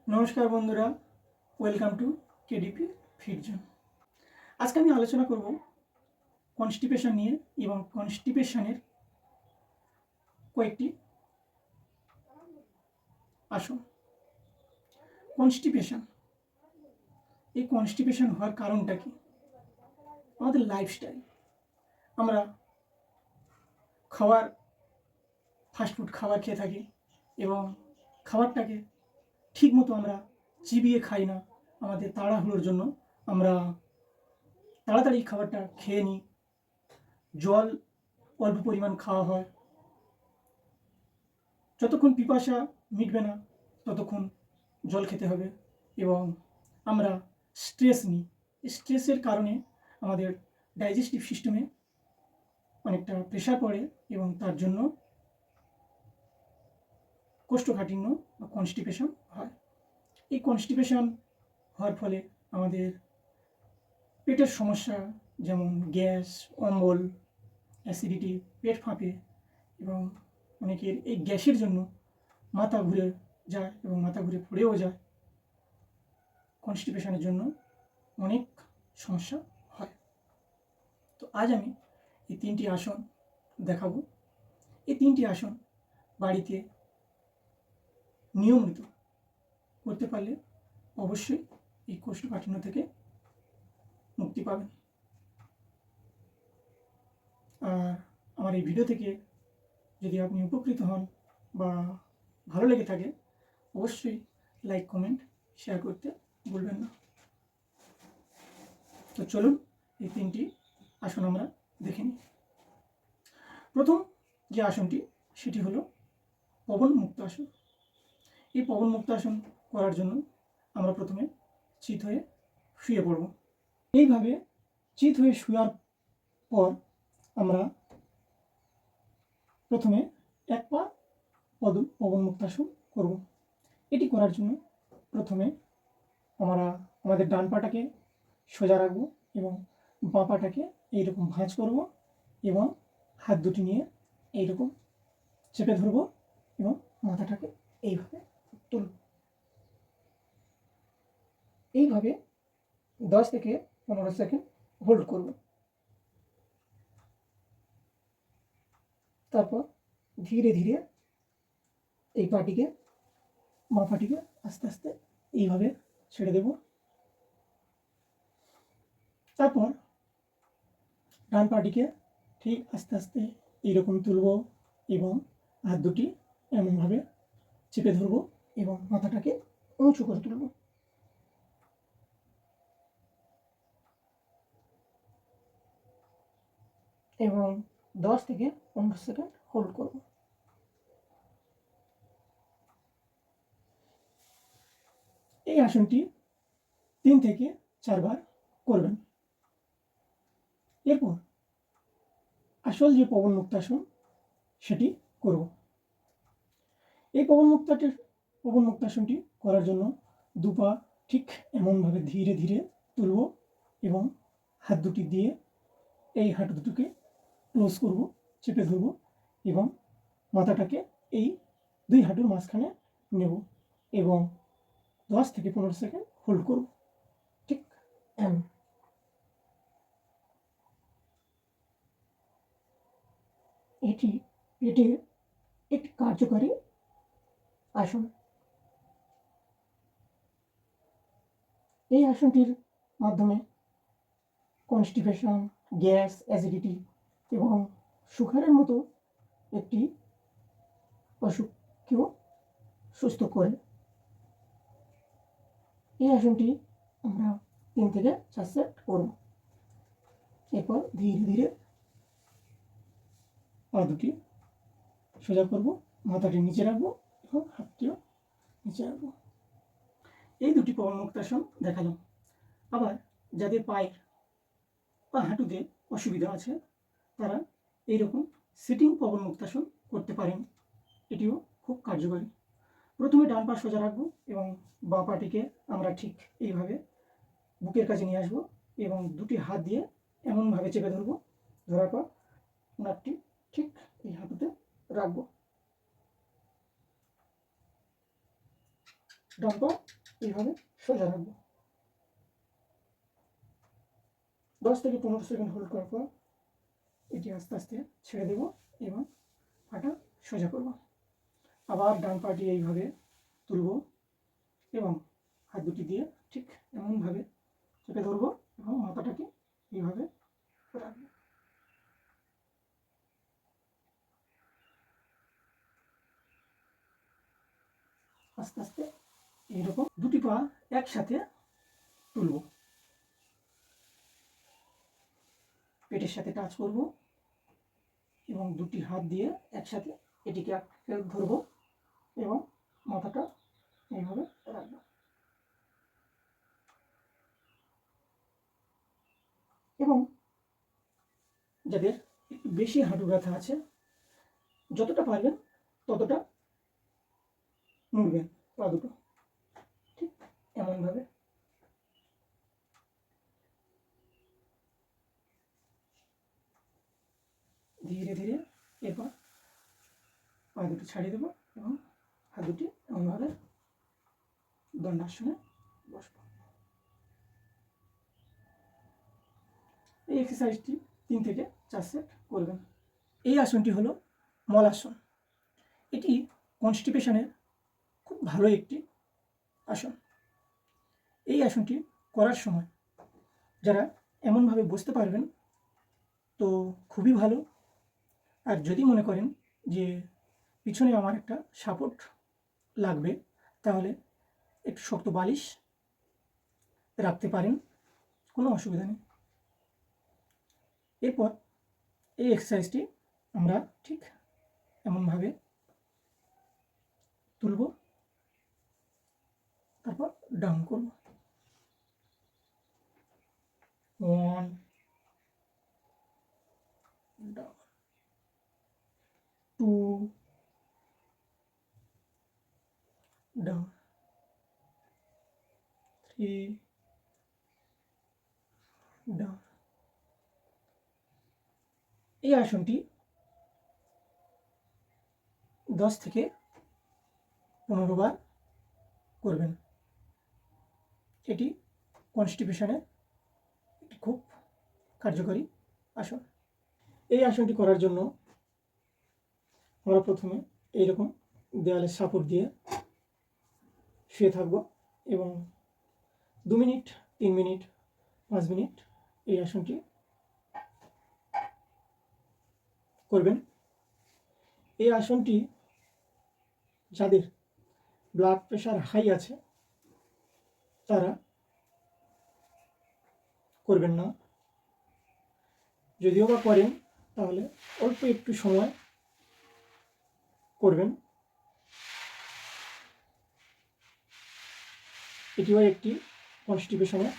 নমস্কার বন্ধুরা, welcome to KDP fit zone. আজকে আমি আলোচনা করব কনস্টিপেশন নিয়ে এবং কনস্টিপেশনের কয়েকটি আসন। কনস্টিপেশন, এই কনস্টিপেশন হওয়ার কারণটা কি? আমাদের লাইফস্টাইল, আমরা ফাস্টফুড খাবার খেয়ে থাকি এবং খাবারটাকে ঠিকমতো আমরা চিবিয়ে খাই না। আমাদের তাড়াহুড়োর জন্য আমরা তাড়াতাড়ি খাবারটা খেয়ে নিই। জল অল্প পরিমাণ খাওয়া হয়। যতক্ষণ পিপাসা মিটবে না ততক্ষণ জল খেতে হবে এবং আমরা স্ট্রেস নিই। স্ট্রেসের কারণে আমাদের ডাইজেস্টিভ সিস্টেমে অনেকটা প্রেশার পড়ে এবং তার জন্য কোষ্ঠকাঠিন্য বা কনস্টিপেশন হয়। এই কনস্টিপেশন হওয়ার ফলে আমাদের পেটের সমস্যা, যেমন গ্যাস, অম্বল, অ্যাসিডিটি, পেট ফাঁপে এবং অনেকের এই গ্যাসের জন্য মাথা ঘুরে যায় এবং মাথা ঘুরে পড়েও যায়। কনস্টিপেশনের জন্য অনেক সমস্যা হয়। তো আজ আমি এই 3টি আসন দেখাবো। এই 3টি আসন বাড়িতে নিয়মিত করতে পারলে অবশ্যই এই কোষ্ঠকাঠিন্য থেকে মুক্তি পাবেন। আর আমার এই ভিডিও থেকে যদি আপনি উপকৃত হন বা ভালো লেগে থাকে, অবশ্যই লাইক, কমেন্ট, শেয়ার করতে ভুলবেন না। তো চলুন এই 3টি আসন আমরা দেখে নিই। প্রথম যে আসনটি সেটি হলো পবন মুক্ত আসন। এই পবন মুক্ত আসন করার জন্য আমরা প্রথমে চিত হয়ে শুয়ে পড়ব। এইভাবে চিত হয়ে শোয়ার পর আমরা প্রথমে এক পা পবন মুক্ত আসন করব। এটি করার জন্য প্রথমে আমরা আমাদের ডান পাটাকে সোজা রাখবো এবং বাঁ পাটাকে এইরকম ভাঁজ করব এবং হাত দুটি নিয়ে এইরকম চেপে ধরবো এবং মাথাটাকে এইভাবে তুলব। এইভাবে 10 থেকে 15 সেকেন্ড হোল্ড করব। তারপর ধীরে ধীরে এই পাটিকে, বাঁ পাটিকে আস্তে আস্তে এইভাবে ছেড়ে দেব। তারপর ডান পাটিকে ঠিক আস্তে আস্তে এইরকম তুলব এবং হাত দুটি এমনভাবে চেপে ধরব এবং মাথাটাকে উঁচু করে তুলব। এবং 10 থেকে 15 সেকেন্ড হোল্ড করব। এই আসনটি 3 থেকে 4 বার করবেন। এরপর আসল যে পবন মুক্তাসন সেটি করব। এই পবন মুক্তাসনটি করার জন্য দুপা ঠিক এমনভাবে ধীরে ধীরে তুলব এবং হাত দুটি দিয়ে এই হাঁটু দুটোকে ক্লোজ করব, চেপে ধরব এবং মাথাটাকে এই 2 হাঁটুর মাঝখানে নেব এবং 10 থেকে 15 সেকেন্ড হোল্ড করব। ঠিক এমন। এটি পেটের একটি কার্যকারী আসন। এই আসনটির মাধ্যমে কনস্টিপেশন, গ্যাস, অ্যাসিডিটি এবং সুগারের মতো একটি অসুখকেও সুস্থ করে। এই আসনটি আমরা 3 থেকে 4 সেট করব। এরপর ধীরে ধীরে পা দুটি সোজা করব, মাথাটি নিচে রাখবো এবং হাতটিও নিচে রাখবো। এই দুটি পবন মুক্তাসন দেখালাম। আবার যাদের পায়ের বা হাঁটুতে অসুবিধা আছে তারা এইরকম সিটিং পবন মুক্তাসন করতে পারেন। এটিও খুব কার্যকরী। প্রথমে ডান পা সোজা রাখবো এবং বাঁ পাটিকে আমরা ঠিক এইভাবে বুকের কাছে নিয়ে আসবো এবং দুটি হাত দিয়ে এমনভাবে চেপে ধরবো। ধরার পর নাকটি ঠিক এই হাঁটুতে রাখবো। ডান পা এইভাবে সোজা রাখবো। 10 থেকে 15 সেকেন্ড হোল্ড করার পর এটি আস্তে আস্তে ছেড়ে দেব এবং পাটা সোজা করব। আবার ডান পাটি এইভাবে তুলব এবং হাত দুটি দিয়ে ঠিক এমনভাবে চেপে ধরবো এবং মাথাটাকে এইভাবে রাখবো। আস্তে আস্তে এইরকম দুটি পা একসাথে তুলব, পেটের সাথে টাচ করব এবং দুটি হাত দিয়ে একসাথে এটিকে আঁকড়ে ধরব এবং মাথাটা এইভাবে রাখবো। এবং যাদের একটু বেশি হাঁটু ব্যথা আছে, যতটা পারবেন ততটা মুড়বেন পা দুটো, ঠিক এমনভাবে। ধীরে ধীরে এরপর পা দুটো ছাড়িয়ে দেবো এবং হাত দুটি এমনভাবে দণ্ডাসনে বসবো। এই এক্সারসাইজটি 3 থেকে 4 সেট করবেন। এই আসনটি হলো মলাসন। এটি কনস্টিপেশনের খুব ভালো একটি আসন। এই আসনটি করার সময় যারা এমনভাবে বসতে পারবেন তো খুবই ভালো। আর যদি মনে করেন যে পিছনে আমার একটা সাপোর্ট লাগবে, তাহলে একটু শক্ত বালিশ রাখতে পারেন, কোনো অসুবিধা নেই। এরপর এই এক্সারসাইজটি আমরা ঠিক এমনভাবে তুলব, তারপর ডাউন করব। 1 ডাউন, 2 ডাউন, 3 ডাউন। এই আসনটি 10 থেকে 15 বার করবেন। এটি কনস্টিপেশনের একটি খুব কার্যকরী আসন। এই আসনটি করার জন্য আমরা প্রথমে এইরকম দেওয়ালে সাপোর্ট দিয়ে শুয়ে থাকব এবং 2 মিনিট, 3 মিনিট, 5 মিনিট এই আসনটি করবেন। এই আসনটি যাদের ব্লাড প্রেশার হাই আছে তারা করবেন না, যদিও বা করেন তাহলে অল্প একটু সময় করবেন। এটিও একটি কনস্টিপেশনের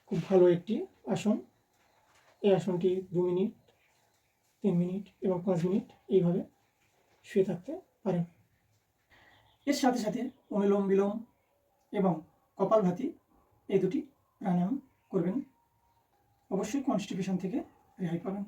খুব ভালো একটি আসন। এই আসনটি 2 মিনিট, 3 মিনিট এবং 5 মিনিট এইভাবে শুয়ে থাকতে পারেন। এর সাথে সাথে অনুলোম বিলোম এবং কপালভাতি এই দুটি প্রাণায়াম করবেন। অবশ্যই কনস্টিপেশন থেকে রেহাই পাবেন।